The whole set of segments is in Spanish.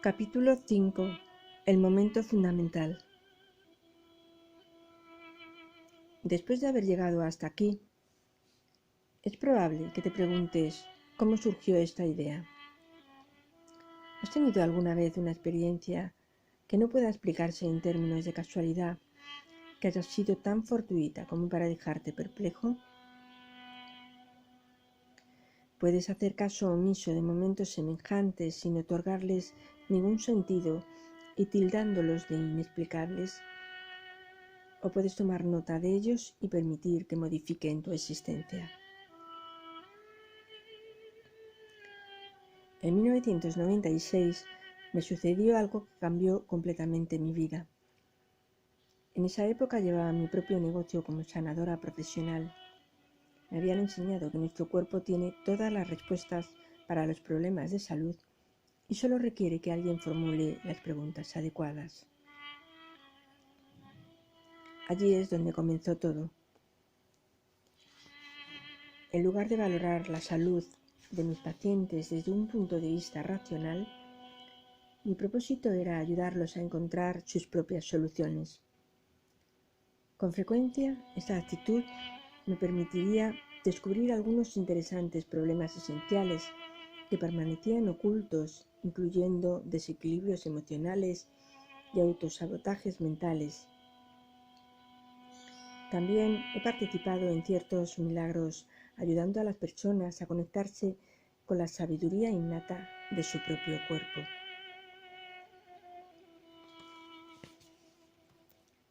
Capítulo 5. El momento fundamental. Después de haber llegado hasta aquí, es probable que te preguntes cómo surgió esta idea. ¿Has tenido alguna vez una experiencia que no pueda explicarse en términos de casualidad, que haya sido tan fortuita como para dejarte perplejo? Puedes hacer caso omiso de momentos semejantes sin otorgarles ningún sentido y tildándolos de inexplicables, o puedes tomar nota de ellos y permitir que modifiquen tu existencia. En 1996 me sucedió algo que cambió completamente mi vida. En esa época llevaba mi propio negocio como sanadora profesional. Me habían enseñado que nuestro cuerpo tiene todas las respuestas para los problemas de salud y solo requiere que alguien formule las preguntas adecuadas. Allí es donde comenzó todo. En lugar de valorar la salud de mis pacientes desde un punto de vista racional, mi propósito era ayudarlos a encontrar sus propias soluciones. Con frecuencia, esta actitud me permitiría descubrir algunos interesantes problemas esenciales que permanecían ocultos, incluyendo desequilibrios emocionales y autosabotajes mentales. También he participado en ciertos milagros ayudando a las personas a conectarse con la sabiduría innata de su propio cuerpo.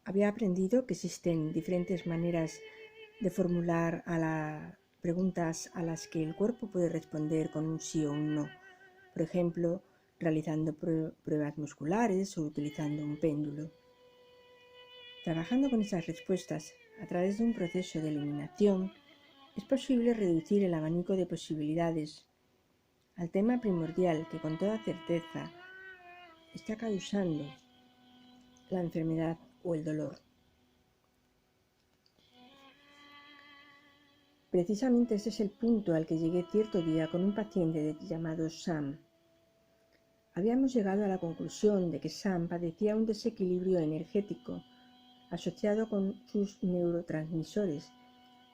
Había aprendido que existen diferentes maneras de formular preguntas a las que el cuerpo puede responder con un sí o un no. Por ejemplo, realizando pruebas musculares o utilizando un péndulo. Trabajando con esas respuestas a través de un proceso de eliminación, es posible reducir el abanico de posibilidades al tema primordial que con toda certeza está causando la enfermedad o el dolor. Precisamente ese es el punto al que llegué cierto día con un paciente llamado Sam. Habíamos llegado a la conclusión de que Sam padecía un desequilibrio energético asociado con sus neurotransmisores.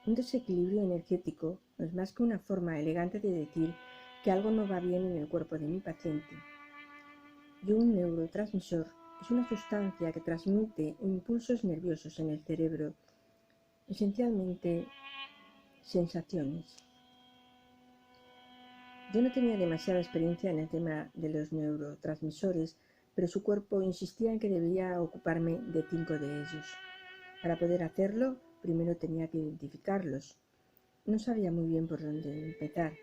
Un desequilibrio energético no es más que una forma elegante de decir que algo no va bien en el cuerpo de mi paciente. Y un neurotransmisor es una sustancia que transmite impulsos nerviosos en el cerebro, esencialmente sensaciones. Yo no tenía demasiada experiencia en el tema de los neurotransmisores, pero su cuerpo insistía en que debía ocuparme de 5 de ellos. Para poder hacerlo, primero tenía que identificarlos. No sabía muy bien por dónde empezar.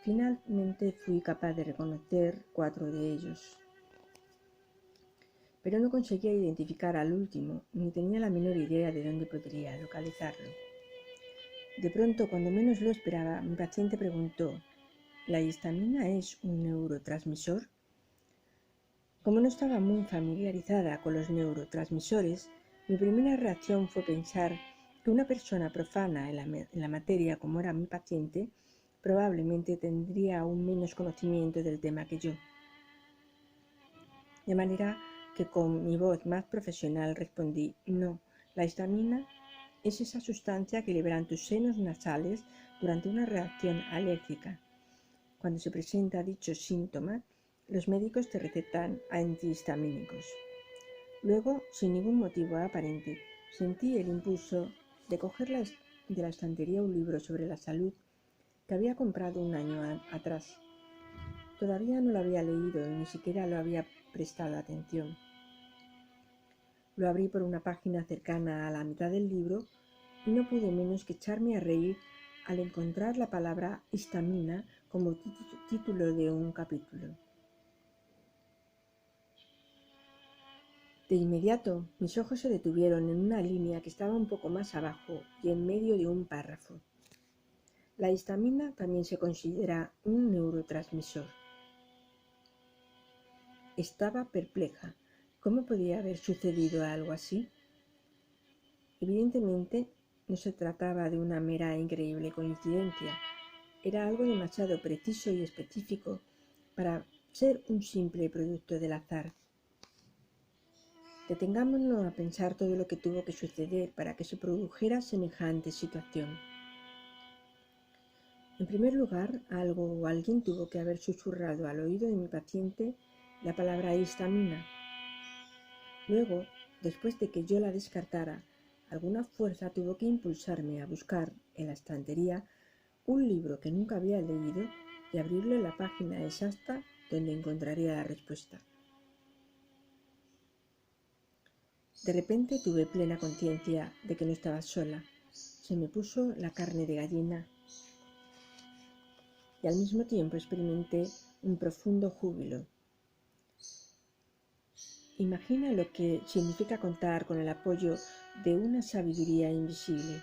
Finalmente fui capaz de reconocer 4 de ellos. Pero no conseguía identificar al último, ni tenía la menor idea de dónde podría localizarlo. De pronto, cuando menos lo esperaba, mi paciente preguntó: ¿la histamina es un neurotransmisor? Como no estaba muy familiarizada con los neurotransmisores, mi primera reacción fue pensar que una persona profana en la materia como era mi paciente probablemente tendría aún menos conocimiento del tema que yo. De manera que con mi voz más profesional respondí: no, la histamina es esa sustancia que liberan tus senos nasales durante una reacción alérgica. Cuando se presenta dicho síntoma, los médicos te recetan antihistamínicos. Luego, sin ningún motivo aparente, sentí el impulso de coger de la estantería un libro sobre la salud que había comprado un año atrás. Todavía no lo había leído y ni siquiera lo había prestado atención. Lo abrí por una página cercana a la mitad del libro y no pude menos que echarme a reír al encontrar la palabra histamina como título de un capítulo. De inmediato, mis ojos se detuvieron en una línea que estaba un poco más abajo y en medio de un párrafo. La histamina también se considera un neurotransmisor. Estaba perpleja. ¿Cómo podía haber sucedido algo así? Evidentemente, no se trataba de una mera e increíble coincidencia. Era algo demasiado preciso y específico para ser un simple producto del azar. Detengámonos a pensar todo lo que tuvo que suceder para que se produjera semejante situación. En primer lugar, algo o alguien tuvo que haber susurrado al oído de mi paciente la palabra histamina. Luego, después de que yo la descartara, alguna fuerza tuvo que impulsarme a buscar en la estantería un libro que nunca había leído y abrirlo en la página exacta donde encontraría la respuesta. De repente tuve plena conciencia de que no estaba sola. Se me puso la carne de gallina y al mismo tiempo experimenté un profundo júbilo. Imagina lo que significa contar con el apoyo de una sabiduría invisible.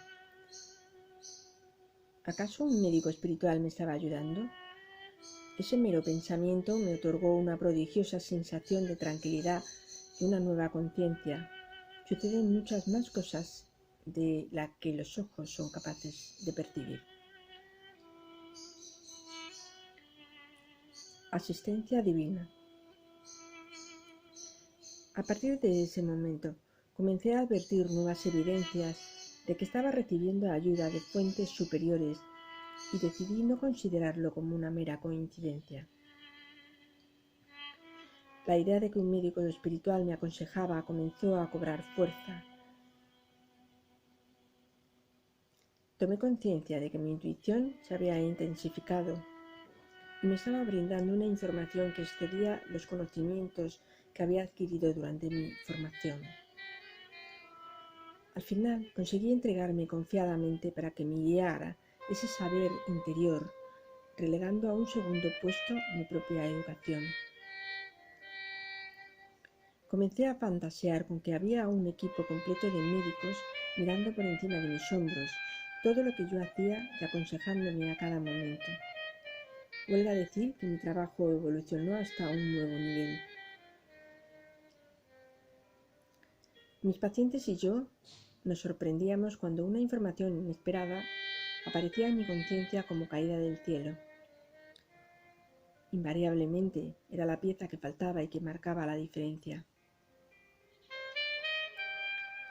¿Acaso un médico espiritual me estaba ayudando? Ese mero pensamiento me otorgó una prodigiosa sensación de tranquilidad y una nueva conciencia. Suceden muchas más cosas de las que los ojos son capaces de percibir. Asistencia divina. A partir de ese momento, comencé a advertir nuevas evidencias de que estaba recibiendo ayuda de fuentes superiores y decidí no considerarlo como una mera coincidencia. La idea de que un médico espiritual me aconsejaba comenzó a cobrar fuerza. Tomé conciencia de que mi intuición se había intensificado y me estaba brindando una información que excedía los conocimientos que había adquirido durante mi formación. Al final conseguí entregarme confiadamente para que me guiara ese saber interior, relegando a un segundo puesto mi propia educación. Comencé a fantasear con que había un equipo completo de médicos mirando por encima de mis hombros todo lo que yo hacía y aconsejándome a cada momento. Huelga decir que mi trabajo evolucionó hasta un nuevo nivel. Mis pacientes y yo nos sorprendíamos cuando una información inesperada aparecía en mi conciencia como caída del cielo. Invariablemente era la pieza que faltaba y que marcaba la diferencia.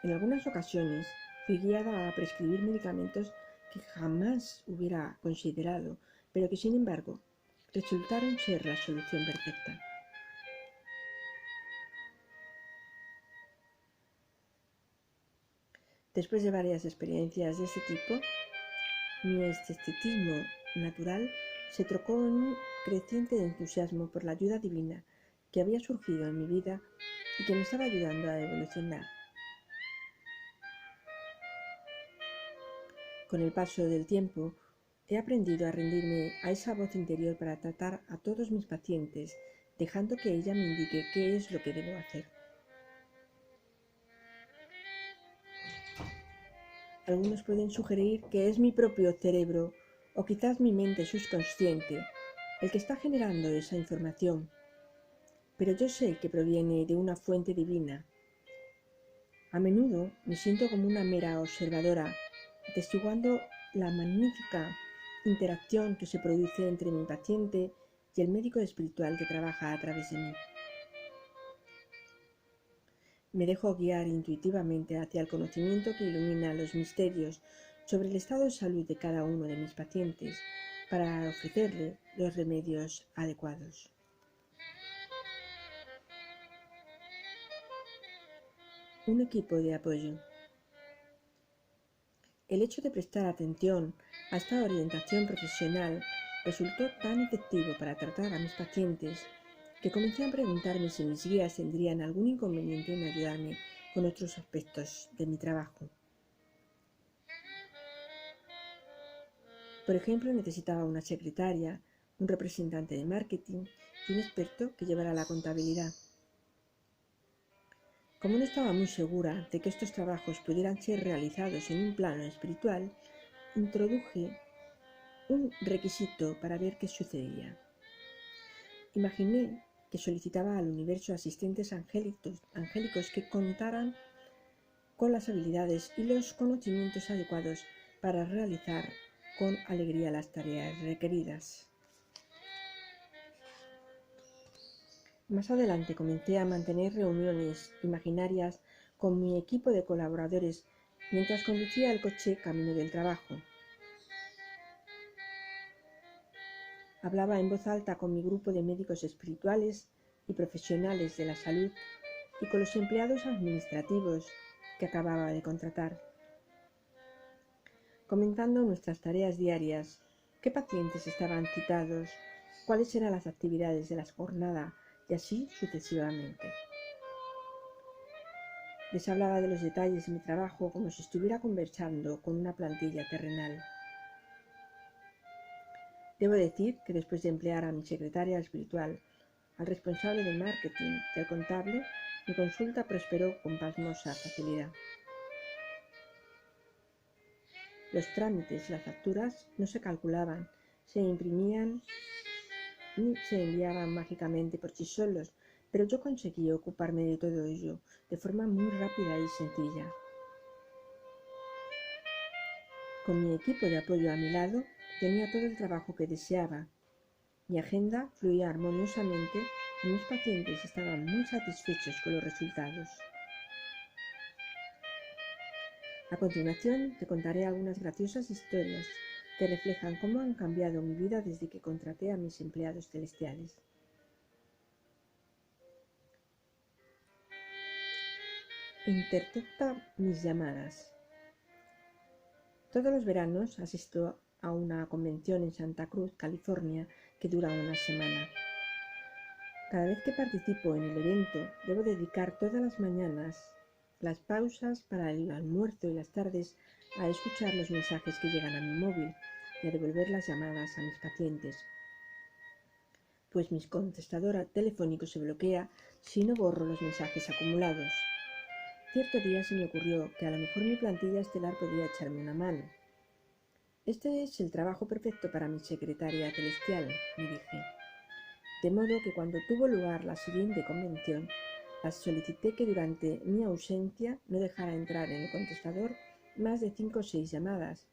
En algunas ocasiones fui guiada a prescribir medicamentos que jamás hubiera considerado, pero que sin embargo resultaron ser la solución perfecta. Después de varias experiencias de este tipo, mi escepticismo natural se trocó en un creciente entusiasmo por la ayuda divina que había surgido en mi vida y que me estaba ayudando a evolucionar. Con el paso del tiempo, he aprendido a rendirme a esa voz interior para tratar a todos mis pacientes, dejando que ella me indique qué es lo que debo hacer. Algunos pueden sugerir que es mi propio cerebro o quizás mi mente subconsciente el que está generando esa información, pero yo sé que proviene de una fuente divina. A menudo me siento como una mera observadora, atestiguando la magnífica interacción que se produce entre mi paciente y el médico espiritual que trabaja a través de mí. Me dejo guiar intuitivamente hacia el conocimiento que ilumina los misterios sobre el estado de salud de cada uno de mis pacientes para ofrecerle los remedios adecuados. Un equipo de apoyo. El hecho de prestar atención a esta orientación profesional resultó tan efectivo para tratar a mis pacientes que comencé a preguntarme si mis guías tendrían algún inconveniente en ayudarme con otros aspectos de mi trabajo. Por ejemplo, necesitaba una secretaria, un representante de marketing y un experto que llevara la contabilidad. Como no estaba muy segura de que estos trabajos pudieran ser realizados en un plano espiritual, introduje un requisito para ver qué sucedía. Imaginé que solicitaba al universo asistentes angélicos que contaran con las habilidades y los conocimientos adecuados para realizar con alegría las tareas requeridas. Más adelante comencé a mantener reuniones imaginarias con mi equipo de colaboradores mientras conducía el coche camino del trabajo. Hablaba en voz alta con mi grupo de médicos espirituales y profesionales de la salud y con los empleados administrativos que acababa de contratar, comentando nuestras tareas diarias, qué pacientes estaban citados, cuáles eran las actividades de la jornada y así sucesivamente. Les hablaba de los detalles de mi trabajo como si estuviera conversando con una plantilla terrenal. Debo decir que después de emplear a mi secretaria espiritual, al responsable de marketing y al contable, mi consulta prosperó con pasmosa facilidad. Los trámites y las facturas no se calculaban, se imprimían ni se enviaban mágicamente por sí solos, pero yo conseguí ocuparme de todo ello de forma muy rápida y sencilla. Con mi equipo de apoyo a mi lado, tenía todo el trabajo que deseaba. Mi agenda fluía armoniosamente y mis pacientes estaban muy satisfechos con los resultados. A continuación, te contaré algunas graciosas historias que reflejan cómo han cambiado mi vida desde que contraté a mis empleados celestiales. Intercepta mis llamadas. Todos los veranos asisto a una convención en Santa Cruz, California, que dura una semana. Cada vez que participo en el evento, debo dedicar todas las mañanas, las pausas para el almuerzo y las tardes a escuchar los mensajes que llegan a mi móvil y a devolver las llamadas a mis pacientes, pues mi contestador telefónico se bloquea si no borro los mensajes acumulados. Cierto día se me ocurrió que a lo mejor mi plantilla estelar podría echarme una mano. Este es el trabajo perfecto para mi secretaria celestial, me dije. De modo que cuando tuvo lugar la siguiente convención, las solicité que durante mi ausencia no dejara entrar en el contestador más de 5 o 6 llamadas.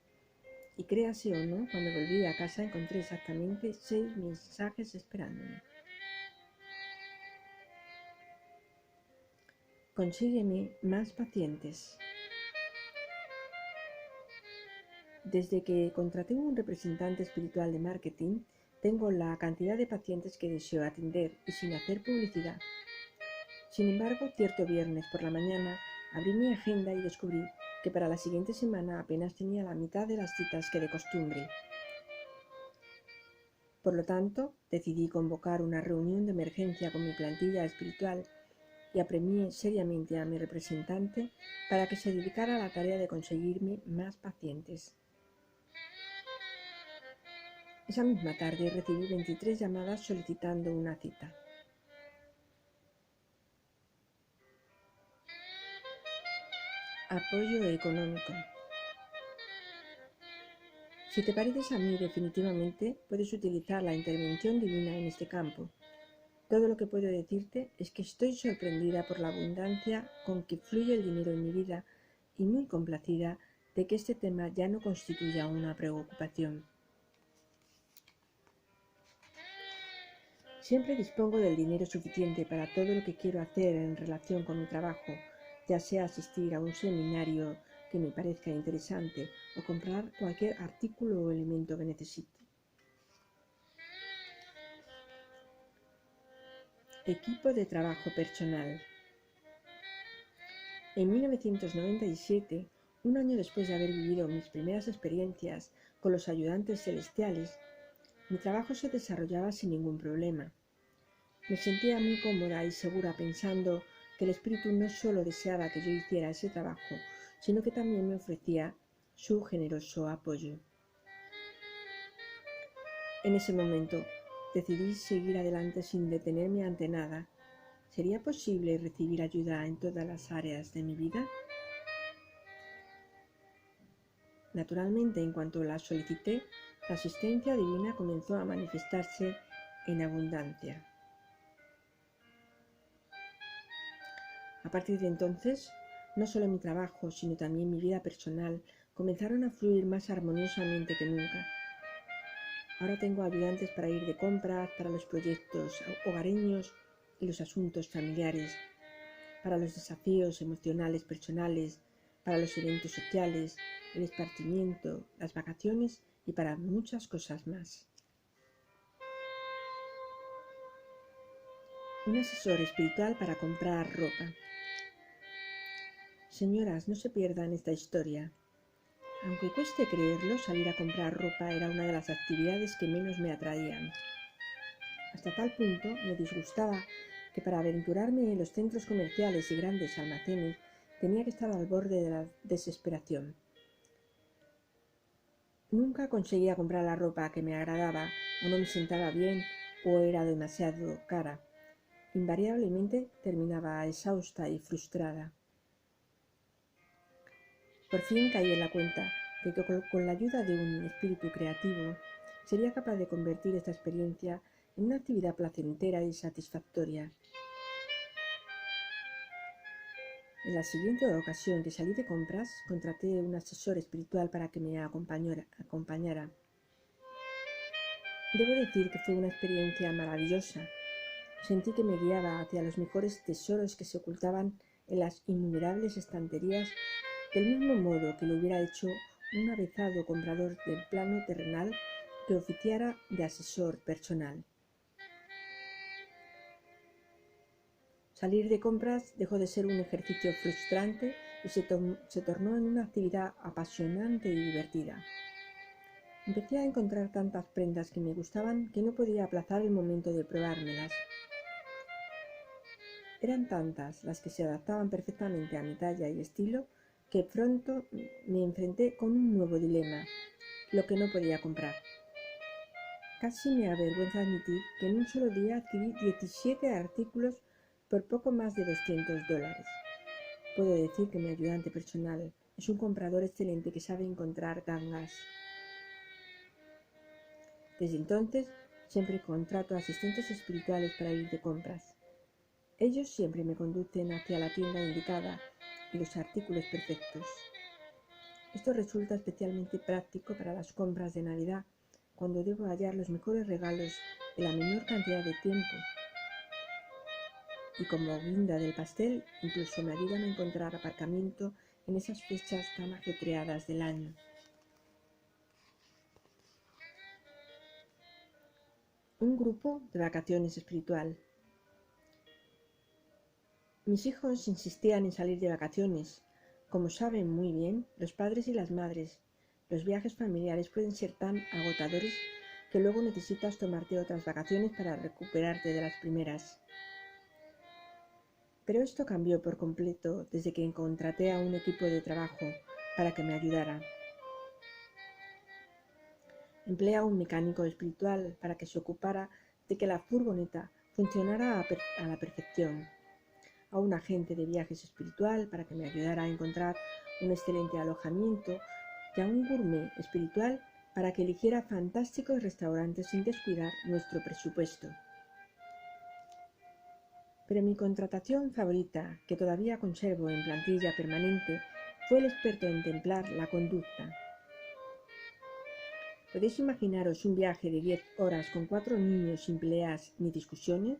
Y créase o no, cuando volví a casa encontré exactamente 6 mensajes esperándome. Consígueme más pacientes. Desde que contraté un representante espiritual de marketing, tengo la cantidad de pacientes que deseo atender y sin hacer publicidad. Sin embargo, cierto viernes por la mañana abrí mi agenda y descubrí que para la siguiente semana apenas tenía la mitad de las citas que de costumbre. Por lo tanto, decidí convocar una reunión de emergencia con mi plantilla espiritual y apremié seriamente a mi representante para que se dedicara a la tarea de conseguirme más pacientes. Esa misma tarde recibí 23 llamadas solicitando una cita. Apoyo económico. Si te pareces a mí definitivamente, puedes utilizar la intervención divina en este campo. Todo lo que puedo decirte es que estoy sorprendida por la abundancia con que fluye el dinero en mi vida y muy complacida de que este tema ya no constituya una preocupación. Siempre dispongo del dinero suficiente para todo lo que quiero hacer en relación con mi trabajo, ya sea asistir a un seminario que me parezca interesante o comprar cualquier artículo o elemento que necesite. Equipo de trabajo personal. En 1997, un año después de haber vivido mis primeras experiencias con los ayudantes celestiales, mi trabajo se desarrollaba sin ningún problema. Me sentía muy cómoda y segura pensando que el espíritu no solo deseaba que yo hiciera ese trabajo, sino que también me ofrecía su generoso apoyo. En ese momento decidí seguir adelante sin detenerme ante nada. ¿Sería posible recibir ayuda en todas las áreas de mi vida? Naturalmente, en cuanto la solicité, la asistencia divina comenzó a manifestarse en abundancia. A partir de entonces, no solo mi trabajo, sino también mi vida personal comenzaron a fluir más armoniosamente que nunca. Ahora tengo ayudantes para ir de compras, para los proyectos hogareños y los asuntos familiares, para los desafíos emocionales personales, para los eventos sociales, el esparcimiento, las vacaciones y para muchas cosas más. Un asesor espiritual para comprar ropa. Señoras, no se pierdan esta historia. Aunque cueste creerlo, salir a comprar ropa era una de las actividades que menos me atraían. Hasta tal punto me disgustaba que para aventurarme en los centros comerciales y grandes almacenes tenía que estar al borde de la desesperación. Nunca conseguía comprar la ropa que me agradaba, o no me sentaba bien, o era demasiado cara. Invariablemente terminaba exhausta y frustrada. Por fin caí en la cuenta de que con la ayuda de un espíritu creativo sería capaz de convertir esta experiencia en una actividad placentera y satisfactoria. En la siguiente ocasión que salí de compras, contraté un asesor espiritual para que me acompañara. Debo decir que fue una experiencia maravillosa. Sentí que me guiaba hacia los mejores tesoros que se ocultaban en las innumerables estanterías, del mismo modo que lo hubiera hecho un avezado comprador del plano terrenal que oficiara de asesor personal. Salir de compras dejó de ser un ejercicio frustrante y se tornó en una actividad apasionante y divertida. Empecé a encontrar tantas prendas que me gustaban que no podía aplazar el momento de probármelas. Eran tantas las que se adaptaban perfectamente a mi talla y estilo que pronto me enfrenté con un nuevo dilema, lo que no podía comprar. Casi me avergüenza admitir que en un solo día adquirí 17 artículos por poco más de $200. Puedo decir que mi ayudante personal es un comprador excelente que sabe encontrar gangas. Desde entonces, siempre contrato asistentes espirituales para ir de compras. Ellos siempre me conducen hacia la tienda indicada y los artículos perfectos. Esto resulta especialmente práctico para las compras de Navidad, cuando debo hallar los mejores regalos en la menor cantidad de tiempo. Y como guinda del pastel, incluso me ayudan a encontrar aparcamiento en esas fechas tan ajetreadas del año. Un grupo de vacaciones espiritual. Mis hijos insistían en salir de vacaciones. Como saben muy bien, los padres y las madres, los viajes familiares pueden ser tan agotadores que luego necesitas tomarte otras vacaciones para recuperarte de las primeras. Pero esto cambió por completo desde que contraté a un equipo de trabajo para que me ayudara. Empleé a un mecánico espiritual para que se ocupara de que la furgoneta funcionara a la perfección, a un agente de viajes espiritual para que me ayudara a encontrar un excelente alojamiento y a un gourmet espiritual para que eligiera fantásticos restaurantes sin descuidar nuestro presupuesto. Pero mi contratación favorita, que todavía conservo en plantilla permanente, fue el experto en templar la conducta. ¿Podéis imaginaros un viaje de 10 horas con 4 niños sin peleas ni discusiones?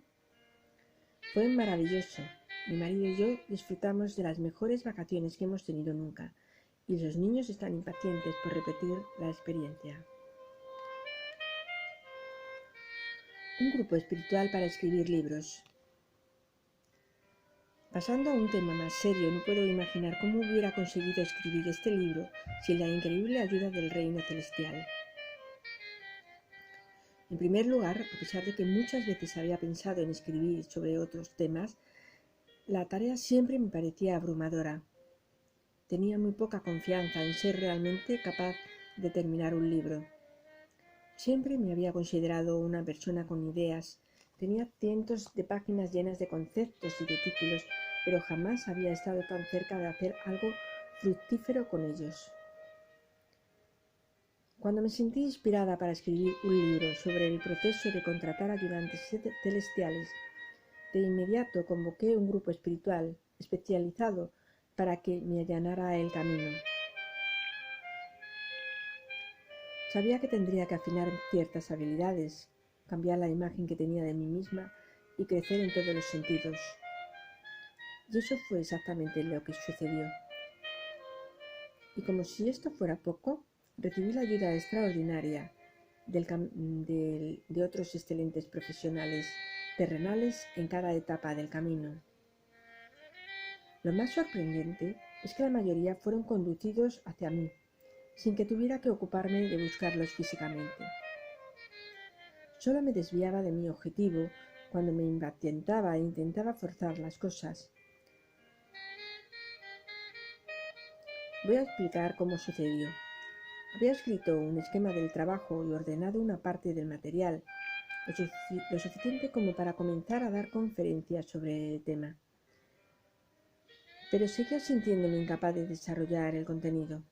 Fue maravilloso. Mi marido y yo disfrutamos de las mejores vacaciones que hemos tenido nunca, y los niños están impacientes por repetir la experiencia. Un grupo espiritual para escribir libros. Pasando a un tema más serio, no puedo imaginar cómo hubiera conseguido escribir este libro sin la increíble ayuda del reino celestial. En primer lugar, a pesar de que muchas veces había pensado en escribir sobre otros temas, la tarea siempre me parecía abrumadora. Tenía muy poca confianza en ser realmente capaz de terminar un libro. Siempre me había considerado una persona con ideas. Tenía cientos de páginas llenas de conceptos y de títulos, pero jamás había estado tan cerca de hacer algo fructífero con ellos. Cuando me sentí inspirada para escribir un libro sobre el proceso de contratar ayudantes celestiales, de inmediato convoqué un grupo espiritual especializado para que me allanara el camino. Sabía que tendría que afinar ciertas habilidades, cambiar la imagen que tenía de mí misma y crecer en todos los sentidos. Y eso fue exactamente lo que sucedió. Y como si esto fuera poco, recibí la ayuda extraordinaria de otros excelentes profesionales terrenales en cada etapa del camino. Lo más sorprendente es que la mayoría fueron conducidos hacia mí, sin que tuviera que ocuparme de buscarlos físicamente. Solo me desviaba de mi objetivo cuando me impacientaba e intentaba forzar las cosas. Voy a explicar cómo sucedió. Había escrito un esquema del trabajo y ordenado una parte del material, lo suficiente como para comenzar a dar conferencias sobre el tema. Pero seguía sintiéndome incapaz de desarrollar el contenido.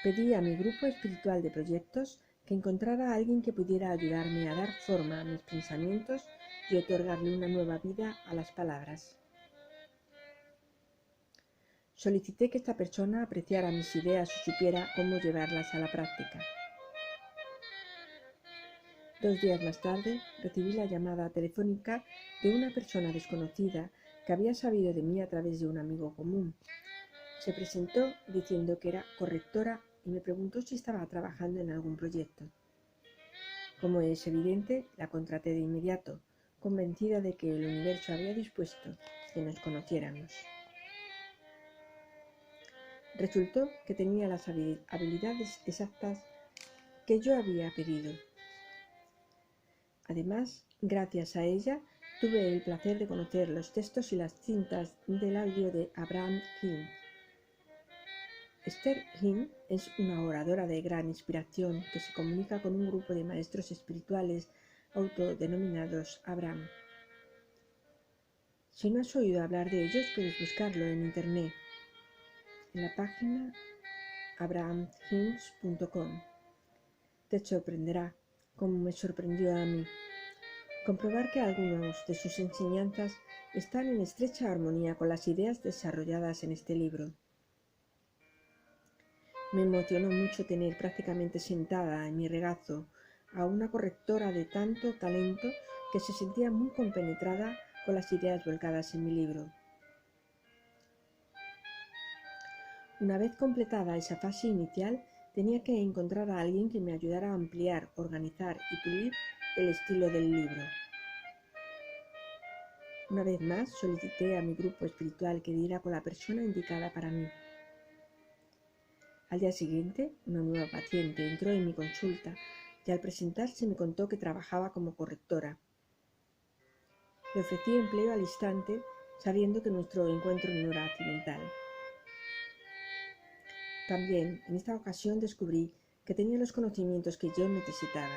Pedí a mi grupo espiritual de proyectos que encontrara a alguien que pudiera ayudarme a dar forma a mis pensamientos y otorgarle una nueva vida a las palabras. Solicité que esta persona apreciara mis ideas y supiera cómo llevarlas a la práctica. 2 días más tarde, recibí la llamada telefónica de una persona desconocida que había sabido de mí a través de un amigo común. Se presentó diciendo que era correctora y me preguntó si estaba trabajando en algún proyecto. Como es evidente, la contraté de inmediato, convencida de que el universo había dispuesto que nos conociéramos. Resultó que tenía las habilidades exactas que yo había pedido. Además, gracias a ella, tuve el placer de conocer los textos y las cintas del audio de Abraham Hicks. Esther Hicks es una oradora de gran inspiración que se comunica con un grupo de maestros espirituales autodenominados Abraham. Si no has oído hablar de ellos, puedes buscarlo en internet, en la página abrahamhicks.com. Te sorprenderá, como me sorprendió a mí, comprobar que algunas de sus enseñanzas están en estrecha armonía con las ideas desarrolladas en este libro. Me emocionó mucho tener prácticamente sentada en mi regazo a una correctora de tanto talento que se sentía muy compenetrada con las ideas volcadas en mi libro. Una vez completada esa fase inicial, tenía que encontrar a alguien que me ayudara a ampliar, organizar y pulir el estilo del libro. Una vez más, solicité a mi grupo espiritual que diera con la persona indicada para mí. Al día siguiente, una nueva paciente entró en mi consulta y al presentarse me contó que trabajaba como correctora. Le ofrecí empleo al instante, sabiendo que nuestro encuentro no era accidental. También, en esta ocasión descubrí que tenía los conocimientos que yo necesitaba.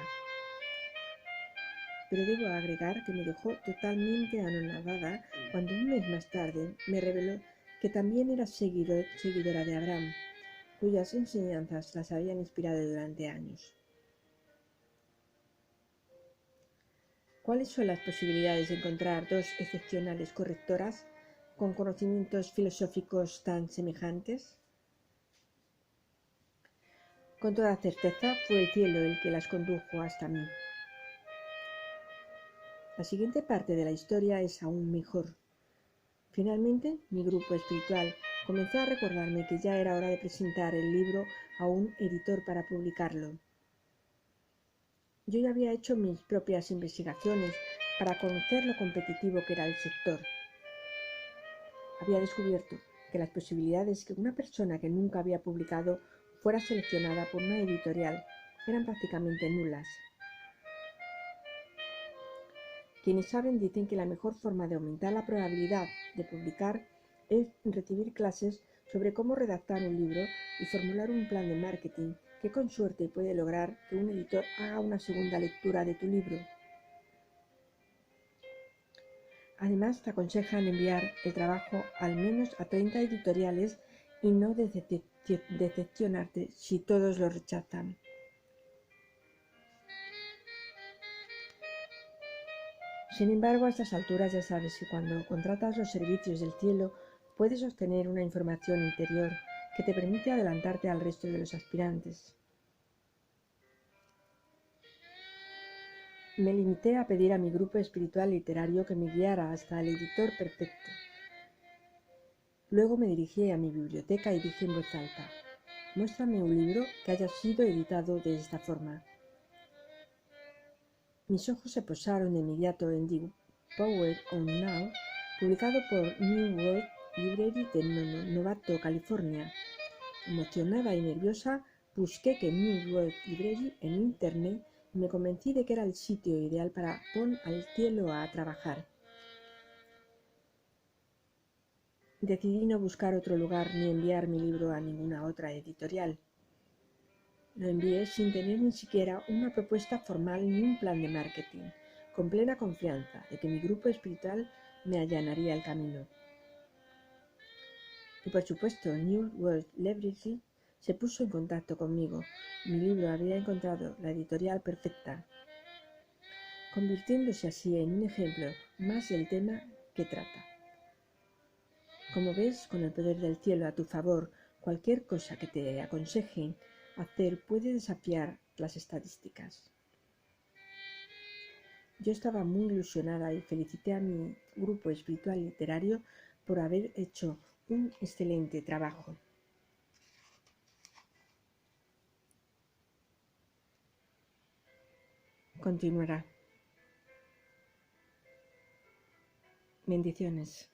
Pero debo agregar que me dejó totalmente anonadada cuando un mes más tarde me reveló que también era seguidora de Abraham, cuyas enseñanzas las habían inspirado durante años. ¿Cuáles son las posibilidades de encontrar dos excepcionales correctoras con conocimientos filosóficos tan semejantes? Con toda certeza fue el cielo el que las condujo hasta mí. La siguiente parte de la historia es aún mejor. Finalmente, mi grupo espiritual comenzó a recordarme que ya era hora de presentar el libro a un editor para publicarlo. Yo ya había hecho mis propias investigaciones para conocer lo competitivo que era el sector. Había descubierto que las posibilidades de que una persona que nunca había publicado fuera seleccionada por una editorial eran prácticamente nulas. Quienes saben dicen que la mejor forma de aumentar la probabilidad de publicar es recibir clases sobre cómo redactar un libro y formular un plan de marketing que con suerte puede lograr que un editor haga una segunda lectura de tu libro. Además, te aconsejan enviar el trabajo al menos a 30 editoriales y no decepcionarte si todos lo rechazan. Sin embargo, a estas alturas ya sabes que cuando contratas los servicios del cielo puedes obtener una información interior que te permite adelantarte al resto de los aspirantes. Me limité a pedir a mi grupo espiritual literario que me guiara hasta el editor perfecto. Luego me dirigí a mi biblioteca y dije en voz alta: muéstrame un libro que haya sido editado de esta forma. Mis ojos se posaron de inmediato en The Power of Now, publicado por New World Library de Novato, California. Emocionada y nerviosa, busqué que New World Library en internet y me convencí de que era el sitio ideal para poner al cielo a trabajar. Decidí no buscar otro lugar ni enviar mi libro a ninguna otra editorial. Lo envié sin tener ni siquiera una propuesta formal ni un plan de marketing, con plena confianza de que mi grupo espiritual me allanaría el camino. Y por supuesto, New World Library se puso en contacto conmigo. Mi libro había encontrado la editorial perfecta, convirtiéndose así en un ejemplo más del tema que trata. Como ves, con el poder del cielo a tu favor, cualquier cosa que te aconsejen hacer puede desafiar las estadísticas. Yo estaba muy ilusionada y felicité a mi grupo espiritual literario por haber hecho un excelente trabajo. Continuará. Bendiciones.